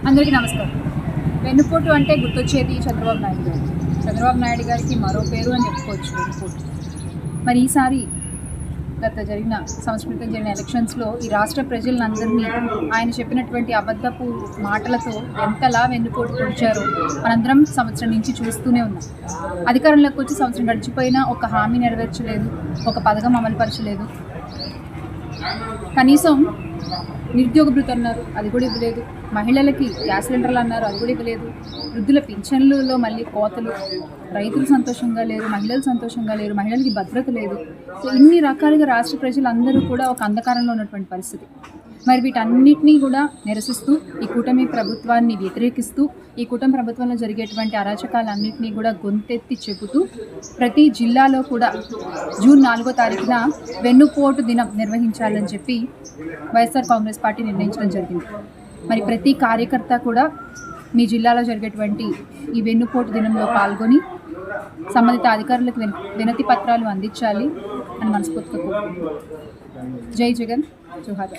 అందరికీ నమస్కారం. వెన్నుపోటు అంటే గుర్తొచ్చేది చంద్రబాబు నాయుడు గారు. చంద్రబాబు నాయుడు గారికి మరో పేరు అని చెప్పుకోవచ్చు వెన్నుపోటు. మరి ఈసారి జరిగిన సంవత్సరం క్రితం జరిగిన ఎలక్షన్స్లో ఈ రాష్ట్ర ప్రజలందరినీ ఆయన చెప్పినటువంటి అబద్ధపు మాటలతో ఎంతలా వెన్నుపోటు పొడిచారో మనందరం సంవత్సరం నుంచి చూస్తూనే ఉన్నాం. అధికారంలోకి వచ్చి సంవత్సరం గడిచిపోయినా ఒక హామీ నెరవేర్చలేదు, ఒక పథకం అమలుపరచలేదు. కనీసం నిరుద్యోగ భృతి అన్నారు, అది కూడా ఇవ్వలేదు. మహిళలకి గ్యాస్ సిలిండర్లు అన్నారు, అది కూడా ఇవ్వలేదు. వృద్ధుల పింఛన్లలో మళ్ళీ కోతలు. రైతులు సంతోషంగా లేరు, మహిళలు సంతోషంగా లేరు, మహిళలకి భద్రత లేదు. సో ఇన్ని రకాలుగా రాష్ట్ర ప్రజలందరూ కూడా ఒక అంధకారంలో ఉన్నటువంటి పరిస్థితి. మరి వీటన్నిటినీ కూడా నిరసిస్తూ ఈ కూటమి ప్రభుత్వాన్ని వ్యతిరేకిస్తూ ఈ కూటమి ప్రభుత్వంలో జరిగేటువంటి అరాచకాలన్నింటినీ కూడా గొంతెత్తి చెబుతూ ప్రతి జిల్లాలో కూడా జూన్ 4వ తారీఖున వెన్నుపోటు దినం నిర్వహించాలని చెప్పి వైఎస్ఆర్ కాంగ్రెస్ పార్టీ నిర్ణయించడం జరిగింది. మరి ప్రతి కార్యకర్త కూడా మీ జిల్లాలో జరిగేటువంటి ఈ వెన్నుపోటు దినంలో పాల్గొని సంబంధిత అధికారులకు వినతి పత్రాలు అందించాలి అని మనస్ఫూర్తిగా కోరుకుంటున్నాను. జై జగన్, జోహార్.